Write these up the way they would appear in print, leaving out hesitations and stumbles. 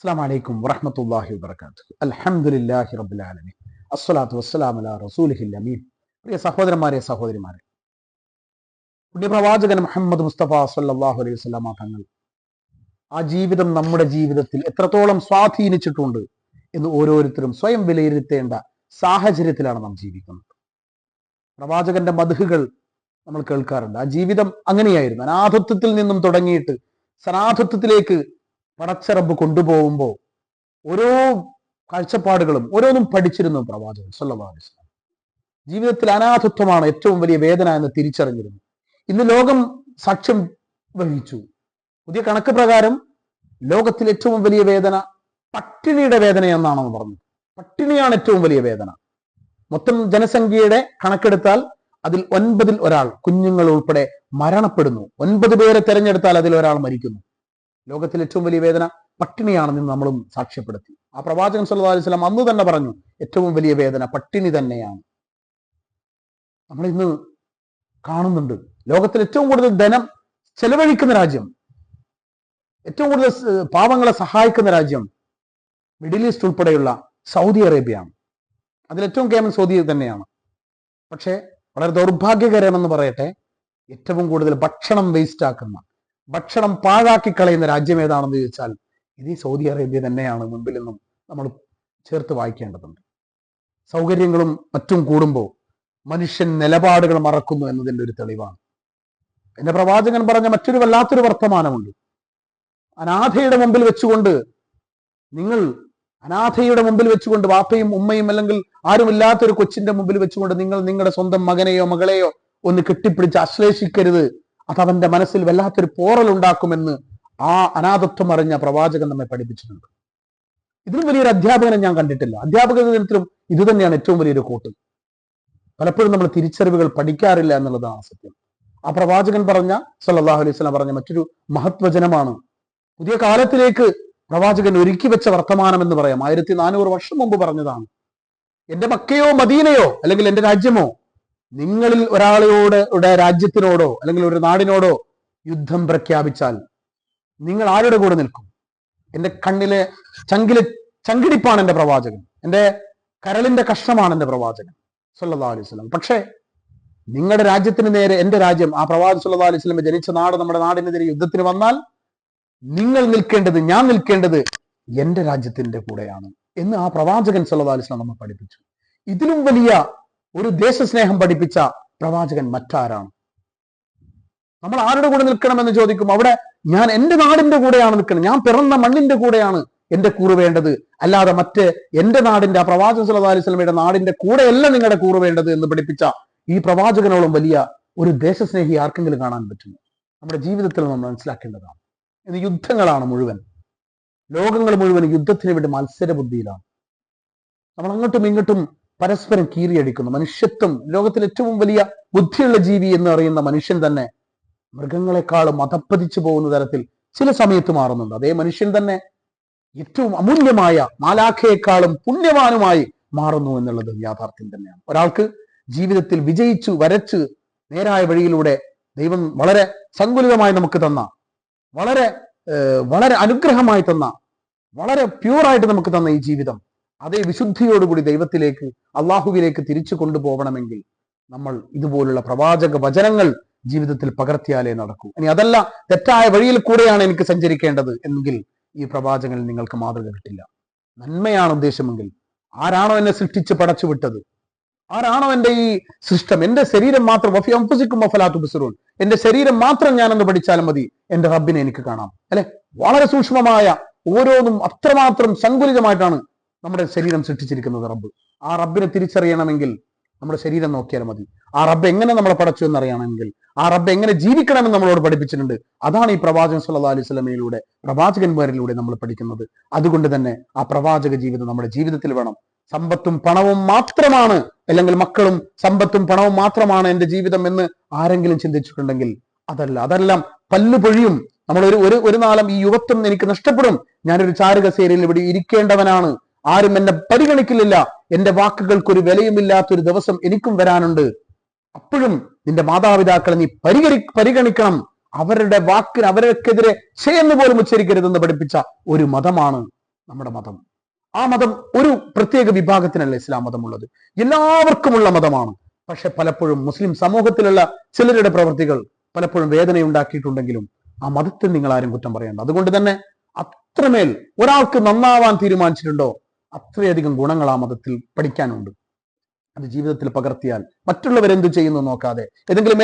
അസ്സലാമു അലൈക്കും വറഹ്മത്തുള്ളാഹി വബറകാതുഹു. അൽഹംദുലില്ലാഹി റബ്ബിൽ ആലമീൻ. അസ്സലാത്തു വസ്സലാമു അലാ റസൂലിഹിൽ അമീൻ. പ്രിയ സഹോദരന്മാരെ, സഹോദരിമാരെ, പുണ്യപ്രവാചകൻ മുഹമ്മദ് മുസ്തഫ സ്വല്ലല്ലാഹു അലൈഹി വസല്ലമ തങ്ങൾ ആ ജീവിതം നമ്മുടെ ജീവിതത്തിൽ എത്രത്തോളം സ്വാധീനിച്ചിട്ടുണ്ട് എന്ന് ഓരോരുത്തരും സ്വയം വിലയിരുത്തേണ്ട സാഹചര്യത്തിലാണ് നാം ജീവിക്കുന്നത്. പ്രവാചകന്റെ മദ്ഹുകൾ നമ്മൾ കേൾക്കാറുണ്ട്. ആ ജീവിതം അങ്ങനെയായിരുന്നു. അനാഥത്വത്തിൽ നിന്നും തുടങ്ങിയിട്ട് സനാഥത്വത്തിലേക്ക് പടച്ചറബ് കൊണ്ടുപോകുമ്പോൾ ഓരോ കാഴ്ചപ്പാടുകളും ഓരോന്നും പഠിച്ചിരുന്നു പ്രവാചകൻ സല്ലല്ലാഹു അലൈഹി വസല്ലം. ജീവിതത്തിൽ അനാഥത്വമാണ് ഏറ്റവും വലിയ വേദന എന്ന് തിരിച്ചറിഞ്ഞിരുന്നു. ഇന്ന് ലോകം സാക്ഷ്യം വഹിച്ചു. പുതിയ കണക്ക് പ്രകാരം ലോകത്തിൽ ഏറ്റവും വലിയ വേദന പട്ടിണിയുടെ വേദന എന്നാണെന്ന് പറഞ്ഞത്. പട്ടിണിയാണ് ഏറ്റവും വലിയ വേദന. മൊത്തം ജനസംഖ്യയുടെ കണക്കെടുത്താൽ അതിൽ 9-ൽ ഒരാൾ, കുഞ്ഞുങ്ങൾ ഉൾപ്പെടെ, മരണപ്പെടുന്നു. 9 പേരെ തെരഞ്ഞെടുത്താൽ അതിൽ ഒരാൾ മരിക്കുന്നു. ലോകത്തിൽ ഏറ്റവും വലിയ വേദന പട്ടിണിയാണെന്ന് നമ്മളും സാക്ഷ്യപ്പെടുത്തി. ആ പ്രവാചകൻ സല്ലല്ലാഹു അലൈഹി വസല്ലം അന്ന് തന്നെ പറഞ്ഞു, ഏറ്റവും വലിയ വേദന പട്ടിണി തന്നെയാണ്. നമ്മൾ ഇന്ന് കാണുന്നുണ്ട്, ലോകത്തിൽ ഏറ്റവും കൂടുതൽ ധനം ചെലവഴിക്കുന്ന രാജ്യം, ഏറ്റവും കൂടുതൽ പാവങ്ങളെ സഹായിക്കുന്ന രാജ്യം മിഡിൽ ഈസ്റ്റ് ഉൾപ്പെടെയുള്ള സൗദി അറേബ്യയാണ്. അതിലേറ്റവും കേമൻ സൗദി തന്നെയാണ്. പക്ഷേ വളരെ ദൗർഭാഗ്യകരമെന്ന് പറയട്ടെ, ഏറ്റവും കൂടുതൽ ഭക്ഷണം വേസ്റ്റ് ആക്കുന്ന, ഭക്ഷണം പാഴാക്കി കളയുന്ന രാജ്യം ഏതാണെന്ന് ചോദിച്ചാൽ ഇത് സൗദി അറേബ്യ തന്നെയാണ് മുൻപിൽ നിന്നും നമ്മൾ ചേർത്ത് വായിക്കേണ്ടതുണ്ട്. സൗകര്യങ്ങളും മറ്റും കൂടുമ്പോൾ മനുഷ്യൻ നിലപാടുകൾ മറക്കുന്നു എന്നതിൻ്റെ ഒരു തെളിവാണ്. എന്റെ പ്രവാചകൻ പറഞ്ഞ മറ്റൊരു വല്ലാത്തൊരു വർത്തമാനമുണ്ട്. അനാഥയുടെ മുമ്പിൽ വെച്ചുകൊണ്ട് വാപ്പയും ഉമ്മയും അല്ലെങ്കിൽ ആരുമില്ലാത്തൊരു കൊച്ചിന്റെ മുമ്പിൽ വെച്ചുകൊണ്ട് നിങ്ങൾ നിങ്ങളുടെ സ്വന്തം മകനെയോ മകളെയോ ഒന്ന് കെട്ടിപ്പിടിച്ച് ആശ്ലേഷിക്കരുത്, അത് അവന്റെ മനസ്സിൽ വല്ലാത്തൊരു പോറൽ ഉണ്ടാക്കുമെന്ന് ആ അനാഥത്വം അറിഞ്ഞ പ്രവാചകൻ നമ്മെ പഠിപ്പിച്ചിട്ടുണ്ട്. ഇതിലും വലിയൊരു അധ്യാപകനെ ഞാൻ കണ്ടിട്ടില്ല. അധ്യാപക ദിനത്തിലും ഇത് തന്നെയാണ് ഏറ്റവും വലിയൊരു കോട്ട്. പലപ്പോഴും നമ്മൾ തിരിച്ചറിവുകൾ പഠിക്കാറില്ല എന്നുള്ളതാണ് സത്യം. ആ പ്രവാചകൻ പറഞ്ഞ സല്ലല്ലാഹു അലൈഹി വസല്ലം പറഞ്ഞ മറ്റൊരു മഹത്വചനമാണ്. പുതിയ കാലത്തിലേക്ക് പ്രവാചകൻ ഒരുക്കി വെച്ച വർത്തമാനം എന്ന് പറയാം. 1400 വർഷം മുമ്പ് പറഞ്ഞതാണ്. എന്റെ മക്കയോ മദീനയോ അല്ലെങ്കിൽ എന്റെ രാജ്യമോ നിങ്ങളിൽ ഒരാളോട് രാജ്യത്തിനോടോ അല്ലെങ്കിൽ ഒരു നാടിനോടോ യുദ്ധം പ്രഖ്യാപിച്ചാൽ നിങ്ങൾ ആരുടെ കൂടെ നിൽക്കും? എന്റെ കണ്ണിലെ ചങ്കിടിപ്പാണ് എന്റെ പ്രവാചകൻ, എന്റെ കരളിന്റെ കഷ്ണമാണ് എന്റെ പ്രവാചകൻ സല്ലല്ലാഹു അലൈഹി വസല്ലം. പക്ഷേ നിങ്ങളുടെ രാജ്യത്തിന് നേരെ എന്റെ രാജ്യം, ആ പ്രവാചകൻ സല്ലല്ലാഹു അലൈഹി വസല്ലം ജനിച്ച നാട്, നമ്മുടെ നാടിനെതിരെ യുദ്ധത്തിന് വന്നാൽ നിങ്ങൾ നിൽക്കേണ്ടത്, ഞാൻ നിൽക്കേണ്ടത് എന്റെ രാജ്യത്തിന്റെ കൂടെയാണ് എന്ന് ആ പ്രവാചകൻ സല്ലല്ലാഹു അലൈഹി വസല്ലം നമ്മെ പഠിപ്പിച്ചു. ഇതിലും വലിയ ഒരു ദേശസ്നേഹം പഠിപ്പിച്ച പ്രവാചകൻ മറ്റാരാണ്? നമ്മൾ ആരുടെ കൂടെ നിൽക്കണമെന്ന് ചോദിക്കും. അവിടെ ഞാൻ എന്റെ നാടിന്റെ കൂടെയാണ് നിൽക്കുന്നത്, ഞാൻ പിറന്ന മണ്ണിന്റെ കൂടെയാണ് എന്റെ കൂറ് വേണ്ടത്, അല്ലാതെ മറ്റ് എന്റെ നാടിന്റെ, ആ പ്രവാചകൻ സല്ലല്ലാഹു അലൈഹി വസല്ലമയുടെ നാടിന്റെ കൂടെയല്ല നിങ്ങളുടെ കൂറ് വേണ്ടത് എന്ന് പഠിപ്പിച്ച ഈ പ്രവാചകനോളം വലിയ ഒരു ദേശസ്നേഹി ആർക്കെങ്കിലും കാണാൻ പറ്റുമോ? നമ്മുടെ ജീവിതത്തിൽ നമ്മൾ മനസ്സിലാക്കേണ്ടതാണ്. ഇത് യുദ്ധങ്ങളാണ് മുഴുവൻ. ലോകങ്ങൾ മുഴുവൻ യുദ്ധത്തിന് വേണ്ടി മത്സര ബുദ്ധിയിലാണ്. നമ്മൾ അങ്ങോട്ടും ഇങ്ങോട്ടും പരസ്പരം കീറിയടിക്കുന്നു. മനുഷ്യത്വം, ലോകത്തിൽ ഏറ്റവും വലിയ ബുദ്ധിയുള്ള ജീവി എന്ന് അറിയുന്ന മനുഷ്യൻ തന്നെ മൃഗങ്ങളെക്കാളും അധപ്പതിച്ചു പോകുന്ന തരത്തിൽ ചില സമയത്ത് മാറുന്നുണ്ട്. അതേ മനുഷ്യൻ തന്നെ ഏറ്റവും അമൂല്യമായ മാലാഖയെക്കാളും പുണ്യവാനുമായി മാറുന്നു എന്നുള്ളത് യാഥാർത്ഥ്യം തന്നെയാണ്. ഒരാൾക്ക് ജീവിതത്തിൽ വിജയിച്ചു വരച്ച് നേരായ വഴിയിലൂടെ ദൈവം വളരെ സങ്കുലിതമായി നമുക്ക് തന്ന, വളരെ അനുഗ്രഹമായി തന്ന, വളരെ പ്യൂറായിട്ട് നമുക്ക് തന്ന ഈ ജീവിതം അതേ വിശുദ്ധിയോടുകൂടി ദൈവത്തിലേക്ക്, അള്ളാഹുവിലേക്ക് തിരിച്ചു കൊണ്ടുപോകണമെങ്കിൽ നമ്മൾ ഇതുപോലുള്ള പ്രവാചക വചനങ്ങൾ ജീവിതത്തിൽ പകർത്തിയാലേ നടക്കൂ. ഇനി അതല്ല, തെറ്റായ വഴിയിൽ കൂടെയാണ് എനിക്ക് സഞ്ചരിക്കേണ്ടത് എങ്കിൽ ഈ പ്രവാചകനിൽ നിങ്ങൾക്ക് മാതൃക കിട്ടില്ല. നന്മയാണ് ഉദ്ദേശമെങ്കിൽ, ആരാണോ എന്നെ സൃഷ്ടിച്ച് പടച്ചുവിട്ടത്, ആരാണോ എന്റെ ഈ സൃഷ്ടം, എന്റെ ശരീരം മാത്രം, എന്റെ ശരീരം മാത്രം ഞാനൊന്ന് പഠിച്ചാലും മതി, എന്റെ റബ്ബിനെ എനിക്ക് കാണാം. അല്ലെ, വളരെ സൂക്ഷ്മമായ ഓരോന്നും അത്രമാത്രം സങ്കുലിതമായിട്ടാണ് നമ്മുടെ ശരീരം സൃഷ്ടിച്ചിരിക്കുന്നത് റബ്ബ്. ആ റബ്ബിനെ തിരിച്ചറിയണമെങ്കിൽ നമ്മുടെ ശരീരം നോക്കിയാൽ മതി. ആ റബ്ബ് എങ്ങനെ നമ്മളെ പടച്ചു എന്നറിയണമെങ്കിൽ, ആ റബ്ബ് എങ്ങനെ ജീവിക്കണമെന്ന് നമ്മളോട് പഠിപ്പിച്ചിട്ടുണ്ട്. അതാണ് ഈ പ്രവാചകൻ സല്ലല്ലാഹു അലൈഹി വസല്ലമയിലൂടെ, പ്രവാചകന്മാരിലൂടെ നമ്മൾ പഠിക്കുന്നത്. അതുകൊണ്ട് തന്നെ ആ പ്രവാചക ജീവിതം നമ്മുടെ ജീവിതത്തിൽ വേണം. സമ്പത്തും പണവും മാത്രമാണ്, അല്ലെങ്കിൽ മക്കളും സമ്പത്തും പണവും മാത്രമാണ് എന്റെ ജീവിതം എന്ന് ആരെങ്കിലും ചിന്തിച്ചിട്ടുണ്ടെങ്കിൽ അതെല്ലാം പല്ലുപൊഴിയും. നമ്മൾ ഒരു നാളം ഈ യുവത്വം എനിക്ക് നഷ്ടപ്പെടും, ഞാനൊരു ചാരുകസേരയിൽ ഇവിടെ ഇരിക്കേണ്ടവനാണ്, ആരും എന്നെ പരിഗണിക്കില്ല, എന്റെ വാക്കുകൾക്ക് ഒരു വിലയുമില്ലാത്തൊരു ദിവസം എനിക്കും വരാനുണ്ട്. അപ്പോഴും നിന്റെ മാതാപിതാക്കളെ നീ പരിഗണിക്കണം, അവരുടെ വാക്കിന് അവർക്കെതിരെ ചെയ്യുന്ന പോലും ഉച്ചരിക്കരുതെന്ന് പഠിപ്പിച്ച ഒരു മതമാണ് നമ്മുടെ മതം. ആ മതം ഒരു പ്രത്യേക വിഭാഗത്തിനല്ല ഇസ്ലാം മതമുള്ളത്, എല്ലാവർക്കുമുള്ള മതമാണ്. പക്ഷെ പലപ്പോഴും മുസ്ലിം സമൂഹത്തിലുള്ള ചിലരുടെ പ്രവൃത്തികൾ പലപ്പോഴും വേദനയുണ്ടാക്കിയിട്ടുണ്ടെങ്കിലും ആ മതത്തിൽ നിങ്ങൾ ആരും കുറ്റം പറയണ്ട. അതുകൊണ്ട് തന്നെ അത്രമേൽ ഒരാൾക്ക് നന്നാവാൻ തീരുമാനിച്ചിട്ടുണ്ടോ അത്രയധികം ഗുണങ്ങൾ ആ മതത്തിൽ പഠിക്കാനുണ്ട്. അത് ജീവിതത്തിൽ പകർത്തിയാൽ മറ്റുള്ളവരെന്ത് ചെയ്യുന്നു നോക്കാതെ,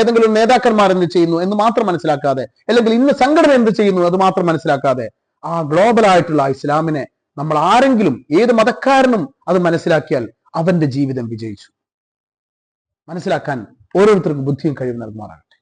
ഏതെങ്കിലും നേതാക്കന്മാർ എന്ത് ചെയ്യുന്നു എന്ന് മാത്രം മനസ്സിലാക്കാതെ, അല്ലെങ്കിൽ ഇന്ന് സംഘടന എന്ത് ചെയ്യുന്നു അത് മാത്രം മനസ്സിലാക്കാതെ, ആ ഗ്ലോബൽ ആയിട്ടുള്ള ഇസ്ലാമിനെ നമ്മൾ ആരെങ്കിലും ഏത് മതക്കാരനും അത് മനസ്സിലാക്കിയാൽ അവന്റെ ജീവിതം വിജയിച്ചു. മനസ്സിലാക്കാൻ ഓരോരുത്തർക്കും ബുദ്ധിയും കഴിവ് നൽകുമാറാണ്.